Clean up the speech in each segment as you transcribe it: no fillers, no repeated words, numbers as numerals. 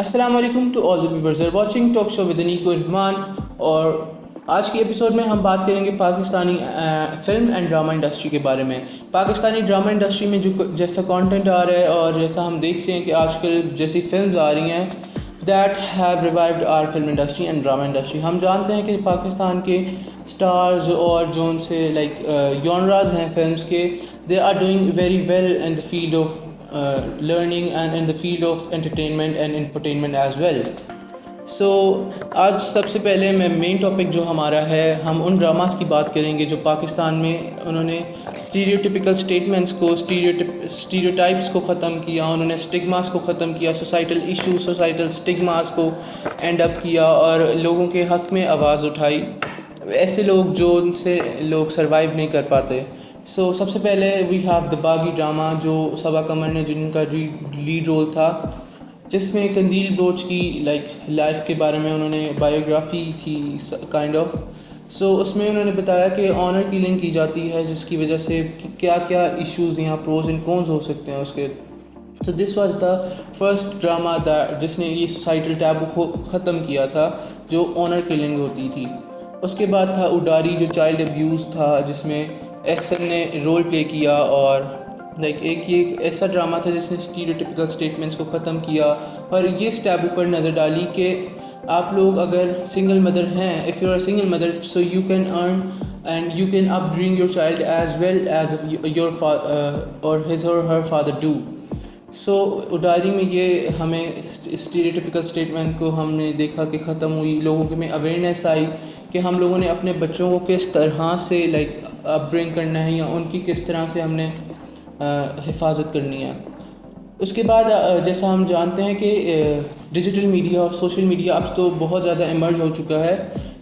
السلام علیکم to all the viewers watching talk show with Niko Rahman. اور آج کی ایپیسوڈ میں ہم بات کریں گے Pakistani film and drama industry کے بارے میں. پاکستانی ڈرامہ انڈسٹری میں جیسا کانٹینٹ آ رہا ہے اور جیسا ہم دیکھ رہے ہیں کہ آج کل جیسی فلمز آ رہی ہیں that have revived our film industry and drama industry. ہم جانتے ہیں کہ پاکستان کے اسٹارز اور جو ان سے لائک یونراز ہیں فلمس کے, they are doing very well in the field of learning and in the field of entertainment and infotainment as well. So آج سب سے پہلے مین ٹاپک جو ہمارا ہے, ہم ان ڈراماز کی بات کریں گے جو پاکستان میں انہوں نے اسٹیریوٹیپیکل اسٹیٹمنٹس کو, اسٹیریوٹائپس کو ختم کیا, انہوں نے اسٹگماز کو ختم کیا, سوسائٹل ایشوز, سوسائٹل اسٹگماز کو اینڈ اپ کیا اور لوگوں کے حق میں آواز اٹھائی, ایسے لوگ جو ان سے لوگ سروائیو نہیں کر پاتے. سو سب سے پہلے وی ہیو دا باغی ڈرامہ جو صبا قمر نے جن کا لیڈ رول تھا, جس میں قندیل بلوچ کی لائف کے بارے میں انہوں نے بایوگرافی تھی کائنڈ آف. سو اس میں انہوں نے بتایا کہ آنر کلنگ کی جاتی ہے جس کی وجہ سے کیا کیا ایشوز یہاں پروز اینڈ کونز ہو سکتے ہیں اس کے. So this was the first drama جس نے یہ سوسائٹل ٹیبو ختم کیا تھا جو آنر کلنگ ہوتی تھی. اس کے بعد تھا اڈاری جو چائلڈ ابیوز تھا, جس میں ایکسن نے رول پلے کیا اور ایک ایسا ڈرامہ تھا جس نے اسٹیریوٹیپیکل اسٹیٹمنٹس کو ختم کیا اور یہ اس ٹیبو پر نظر ڈالی کہ آپ لوگ اگر سنگل مدر ہیں, if you are single mother so you can earn and you can up bring your child as well as your or his or her father do. سو اڈاری میں یہ ہمیں اسٹیریوٹیپیکل اسٹیٹمنٹ کو ہم نے دیکھا کہ ختم ہوئی, لوگوں کے میں اویئرنیس آئی کہ ہم لوگوں نے اپنے بچوں کو کس طرح سے اپ برنگ کرنا ہے یا ان کی کس طرح سے ہم نے حفاظت کرنی ہے. اس کے بعد جیسا ہم جانتے ہیں کہ ڈیجیٹل میڈیا اور سوشل میڈیا اب تو بہت زیادہ ایمرج ہو چکا ہے.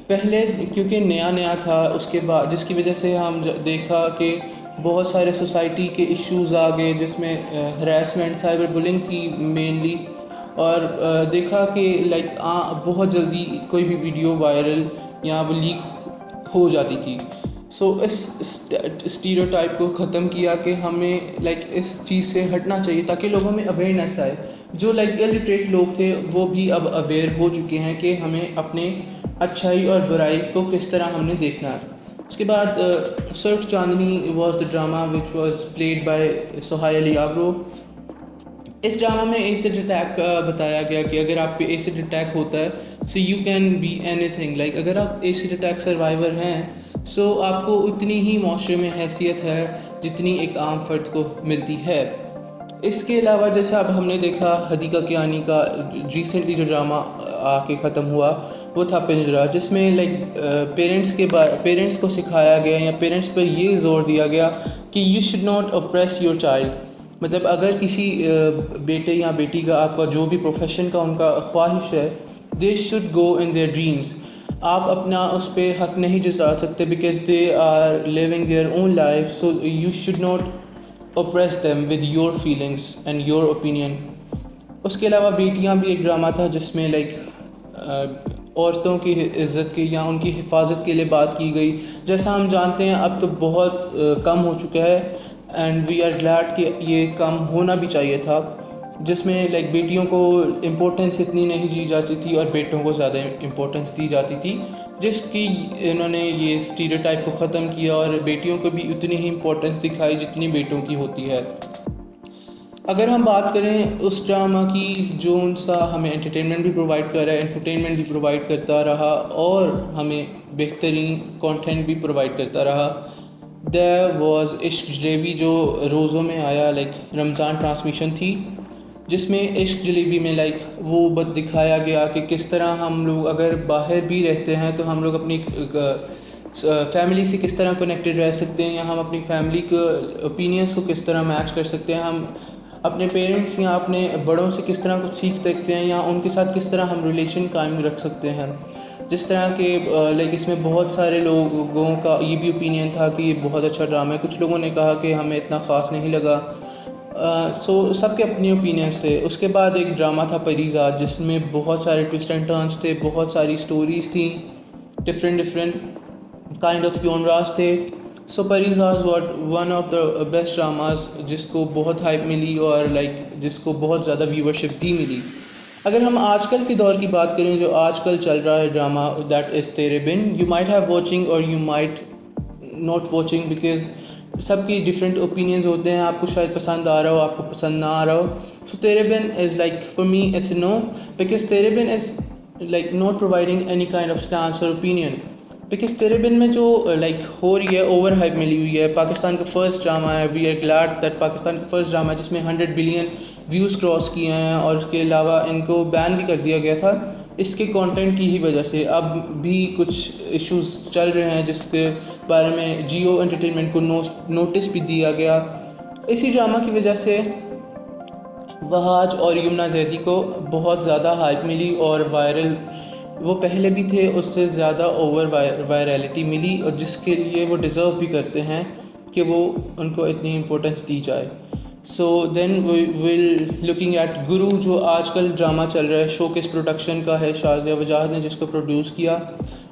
پہلے کیونکہ نیا تھا, اس کے بعد جس کی وجہ سے ہم دیکھا کہ بہت سارے سوسائٹی کے ایشوز آ گئے جس میں ہراسمنٹ, سائبر بلنگ تھی مینلی, اور دیکھا کہ بہت جلدی کوئی بھی ویڈیو وائرل یا وہ لیک ہو جاتی تھی. سو اس اسٹیریوٹائپ کو ختم کیا کہ ہمیں اس چیز سے ہٹنا چاہیے تاکہ لوگوں میں اویئرنیس آئے. جو الٹریٹ لوگ تھے وہ بھی اب اویئر ہو چکے ہیں کہ ہمیں اپنے اچھائی اور برائی کو کس طرح ہم نے دیکھنا ہے. اس کے بعد Surkh Chandni was the drama which was played by Sohail Ali Abro. اس ڈرامہ میں ایسڈ اٹیک کا بتایا گیا کہ اگر آپ پہ ایسڈ اٹیک ہوتا ہے سو یو کین بی اینی تھنگ, اگر آپ ایسڈ اٹیک سروائیور ہیں سو آپ کو اتنی ہی معاشرے میں حیثیت ہے جتنی ایک عام فرد کو ملتی ہے. اس کے علاوہ جیسے اب ہم نے دیکھا حدیقہ کیانی کا ریسنٹلی جو ڈرامہ آ کے ختم ہوا وہ تھا پنجرا, جس میں پیرنٹس کو سکھایا گیا یا پیرنٹس پر یہ زور دیا گیا کہ you should not oppress your child. مطلب اگر کسی بیٹے یا بیٹی کا آپ کا جو بھی پروفیشن کا ان کا خواہش ہے, they should go in their dreams. آپ اپنا اس پہ حق نہیں جتا سکتے because they are living their own life, so you should not oppress them with your feelings and your opinion. اس کے علاوہ بیٹیاں بھی ایک ڈرامہ تھا جس میں عورتوں کی عزت کی یا ان کی حفاظت کے لیے بات کی گئی. جیسا ہم جانتے ہیں اب تو بہت کم ہو چکا ہے اینڈ وی آر گلیڈ کہ یہ کم ہونا بھی چاہیے تھا, جس میں بیٹیوں کو امپورٹنس اتنی نہیں دی جاتی تھی اور بیٹوں کو زیادہ امپورٹنس دی جاتی تھی, جس کی انہوں نے یہ اسٹیریوٹائپ کو ختم کیا اور بیٹیوں کو بھی اتنی ہی امپورٹنس دکھائی جتنی بیٹوں کی ہوتی ہے. اگر ہم بات کریں اس ڈرامہ کی جو ان سا ہمیں انٹرٹینمنٹ بھی پرووائڈ کر رہا ہے, انفرٹینمنٹ بھی پرووائڈ کرتا رہا اور ہمیں بہترین کانٹینٹ بھی پرووائڈ کرتا رہا, دیر واز عشق جلیبی جو روزوں میں آیا, رمضان ٹرانسمیشن تھی جس میں عشق جلیبی میں وہ دکھایا گیا کہ کس طرح ہم لوگ اگر باہر بھی رہتے ہیں تو ہم لوگ اپنی فیملی سے کس طرح کنیکٹڈ رہ سکتے ہیں یا ہم اپنی فیملی کے اوپینینس کو کس طرح میچ کر سکتے ہیں, ہم اپنے پیرنٹس یا اپنے بڑوں سے کس طرح کچھ سیکھ سکتے ہیں یا ان کے ساتھ کس طرح ہم ریلیشن قائم رکھ سکتے ہیں. جس طرح کہ اس میں بہت سارے لوگوں کا یہ بھی اوپینین تھا کہ یہ بہت اچھا ڈرامہ ہے, کچھ لوگوں نے کہا کہ ہمیں اتنا خاص نہیں لگا. سو سب کے اپنے اوپینینس تھے. اس کے بعد ایک ڈرامہ تھا پریزاد جس میں بہت سارے ٹوسٹ اینڈ ٹرنس تھے, بہت ساری سٹوریز تھیں, ڈفرینٹ کائنڈ آف جونراز تھے. So Parizaad was one of the best dramas جس کو بہت ہائپ ملی اور جس کو بہت زیادہ ویورشپ بھی ملی. اگر ہم آج کل کے دور کی بات کریں، جو آج کل چل رہا ہے drama, that is Tere Bin. You might have watching اور you might not watching, because سب کی ڈفرینٹ اوپینینز ہوتے ہیں. آپ کو شاید پسند آ رہا ہو، آپ کو پسند نہ آ رہا ہو. So Tere Bin is like for me it's no, because Tere Bin is like not providing any kind of stance اور اوپینین. بیکاز تیرے بن میں جو لائک ہو رہی ہے، اوور ہائپ ملی ہوئی ہے. پاکستان کا فرسٹ ڈرامہ ہے، we are glad that Pakistan کا فرسٹ ڈرامہ ہے جس میں 100 بلین ویوز کراس کیے ہیں، اور اس کے علاوہ ان کو بین بھی کر دیا گیا تھا اس کے کانٹینٹ کی ہی وجہ سے. اب بھی کچھ ایشوز چل رہے ہیں جس کے بارے میں جیو انٹرٹینمنٹ کو نوٹس بھی دیا گیا. اسی ڈرامہ کی وجہ سے وہاج اور یمنا زیدی کو بہت زیادہ ہائپ ملی، اور وائرل وہ پہلے بھی تھے، اس سے زیادہ اوور وائرالٹی ملی، اور جس کے لیے وہ ڈیزرو بھی کرتے ہیں کہ وہ ان کو اتنی امپورٹنس دی جائے. سو دین وی ول لکنگ ایٹ گرو، جو آج کل ڈرامہ چل رہا ہے، شوکیس پروڈکشن کا ہے، شازیہ وجاہت نے جس کو پروڈیوس کیا.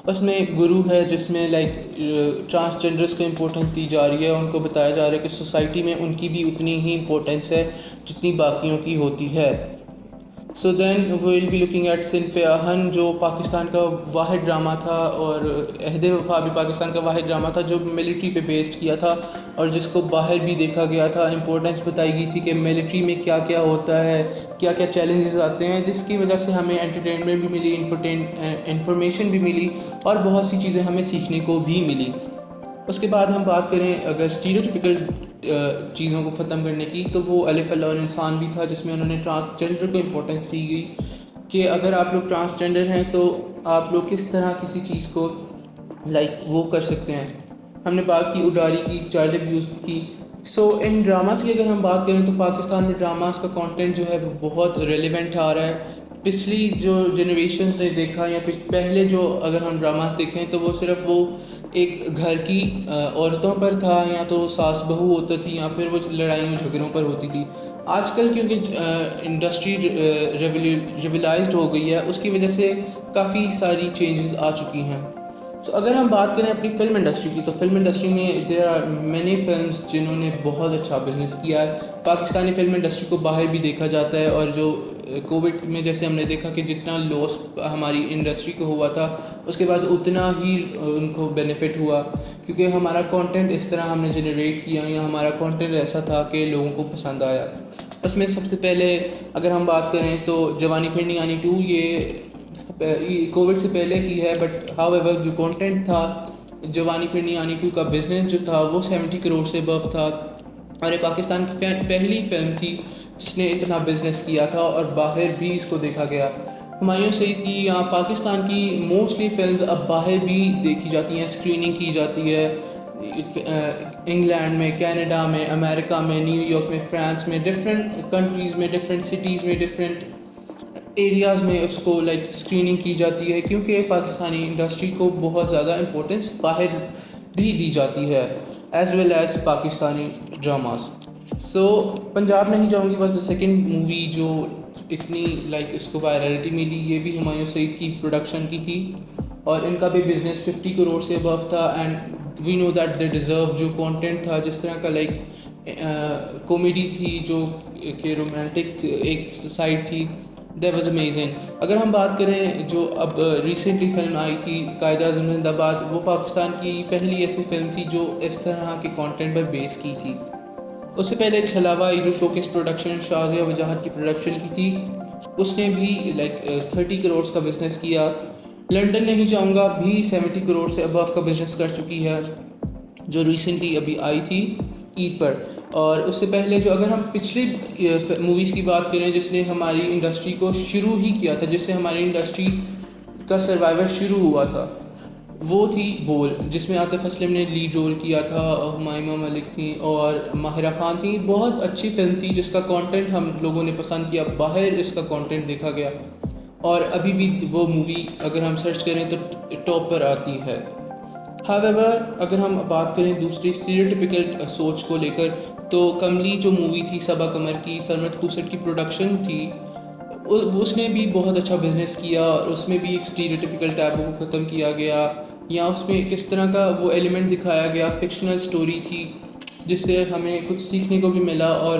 اس میں گرو ہے جس میں لائک ٹرانسجینڈرس کو امپورٹنس دی جا رہی ہے. ان کو بتایا جا رہا ہے کہ سوسائٹی میں ان کی بھی اتنی ہی امپورٹنس ہے جتنی باقیوں کی ہوتی ہے. سو دین وی ول بی لکنگ ایٹ صنف آہن، جو پاکستان کا واحد ڈرامہ تھا، اور عہد وفا بھی پاکستان کا واحد ڈرامہ تھا جو ملٹری پہ بیسڈ کیا تھا، اور جس کو باہر بھی دیکھا گیا تھا. امپورٹنس بتائی گئی تھی کہ ملٹری میں کیا کیا ہوتا ہے، کیا کیا چیلنجز آتے ہیں، جس کی وجہ سے ہمیں انٹرٹینمنٹ بھی ملی، انفارمیشن بھی ملی، اور بہت سی چیزیں ہمیں سیکھنے کو بھی ملی. اس کے بعد ہم بات کریں اگر اسٹیریوٹیپیکل چیزوں کو ختم کرنے کی، تو وہ الف اللہ انسان بھی تھا، جس میں انہوں نے ٹرانسجینڈر کو امپورٹنس دی گئی کہ اگر آپ لوگ ٹرانسجینڈر ہیں تو آپ لوگ کس طرح کسی چیز کو لائک وہ کر سکتے ہیں. ہم نے بات کی اڈاری کی، چائلڈ ابیوز کی. سو ان ڈراماز کی اگر ہم بات کریں تو پاکستان میں ڈراماز کا کانٹینٹ جو ہے وہ بہت ریلیونٹ آ رہا ہے. پچھلی جو جنریشنز نے دیکھا، یا پہلے جو اگر ہم ڈراماز دیکھیں تو وہ صرف وہ ایک گھر کی عورتوں پر تھا، یا تو ساس بہو ہوتا تھی، یا پھر وہ لڑائیوں جھگڑوں پر ہوتی تھی. آج کل کیونکہ انڈسٹری ریویلائزڈ ہو گئی ہے، اس کی وجہ سے کافی ساری چینجز آ چکی ہیں. سو اگر ہم بات کریں اپنی فلم انڈسٹری کی، تو فلم انڈسٹری میں دیر آر مینی فلمس جنہوں نے بہت اچھا بزنس کیا ہے. پاکستانی فلم انڈسٹری کو باہر بھی دیکھا جاتا ہے، اور جو کووڈ میں جیسے ہم نے دیکھا کہ جتنا لاس ہماری انڈسٹری کو ہوا تھا، اس کے بعد اتنا ہی ان کو بینیفٹ ہوا، کیونکہ ہمارا کانٹینٹ اس طرح ہم نے جنریٹ کیا، یا ہمارا کانٹینٹ ایسا تھا کہ لوگوں کو پسند آیا. اس میں سب سے پہلے اگر ہم بات کریں تو جوانی پھر نہیں آنی 2، یہ کووڈ سے پہلے کی ہے، بٹ ہاؤ ایور جو کانٹینٹ تھا جوانی پھر نہیں آنی 2 کا بزنس جو تھا وہ 70 کروڑ سے ابو تھا، اور یہ پاکستان کی پہلی فلم تھی جس نے اتنا بزنس کیا تھا، اور باہر بھی اس کو دیکھا گیا. ہمایوں سعید کی یا پاکستان کی موسٹلی فلمز اب باہر بھی دیکھی جاتی ہیں، اسکریننگ کی جاتی ہے انگلینڈ میں، کینیڈا میں، امریکہ میں، نیو یارک میں، فرانس میں، ڈفرینٹ کنٹریز میں، ڈفرینٹ سٹیز میں، ڈفرینٹ ایریاز میں اس کو لائک اسکریننگ کی جاتی ہے، کیونکہ پاکستانی انڈسٹری کو بہت زیادہ امپورٹنس باہر بھی دی جاتی ہے as well as Pakistani dramas. So Punjab نہیں جاؤں گی بس دا سیکنڈ مووی جو اتنی لائک اس کو وائرلٹی ملی، یہ بھی ہمایوں سعید کی پروڈکشن کی تھی، اور ان کا بھی بزنس 50 کروڑ سے ابو تھا. And we know that they deserve. جو کانٹینٹ تھا جس طرح کا لائک کامیڈی تھی، جو کہ رومانٹک ایک سائڈ تھی، دیٹ واز امیزنگ. اگر ہم بات کریں جو اب ریسنٹلی فلم آئی تھی قائد اعظم زندہ باد، وہ پاکستان کی پہلی ایسی فلم تھی جو اس طرح کے کانٹینٹ پر بیس کی تھی. اس سے پہلے چھلاوا جو شوکیس پروڈکشن شازیہ وجاہت کی پروڈکشن کی تھی، اس نے بھی لائک 30 کروڑ کا بزنس کیا. لنڈن نہیں جاؤں گا بھی 70 کروڑ سے ابو کا بزنس کر چکی ہے، جو ریسنٹلی ابھی آئی تھی عید پر. اور اس سے پہلے جو اگر ہم پچھلی موویز کی بات کریں جس نے ہماری انڈسٹری کو شروع ہی کیا تھا، جس سے ہماری انڈسٹری کا سروائیور شروع ہوا تھا، وہ تھی بول، جس میں عاطف اسلم نے لیڈ رول کیا تھا، ہمائمہ ملک تھیں اور ماہرہ خان تھیں. بہت اچھی فلم تھی جس کا کانٹینٹ ہم لوگوں نے پسند کیا، باہر اس کا کانٹینٹ دیکھا گیا، اور ابھی بھی وہ مووی اگر ہم سرچ کریں تو ٹاپ پر آتی ہے. ہاویور اگر ہم بات کریں دوسری اسٹیریوٹیپیکل سوچ کو لے کر، تو کملی جو مووی تھی صبا قمر کی، سرمد خوسٹ کی پروڈکشن تھی، اس نے بھی بہت اچھا بزنس کیا، اور اس میں بھی ایک اسٹیریوٹیپیکل ٹیبو کو ختم کیا گیا، یا اس میں کس طرح کا وہ ایلیمنٹ دکھایا گیا. فکشنل سٹوری تھی جس سے ہمیں کچھ سیکھنے کو بھی ملا، اور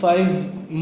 5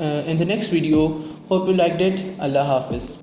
in the next video. Hope you liked it. Allah Hafiz.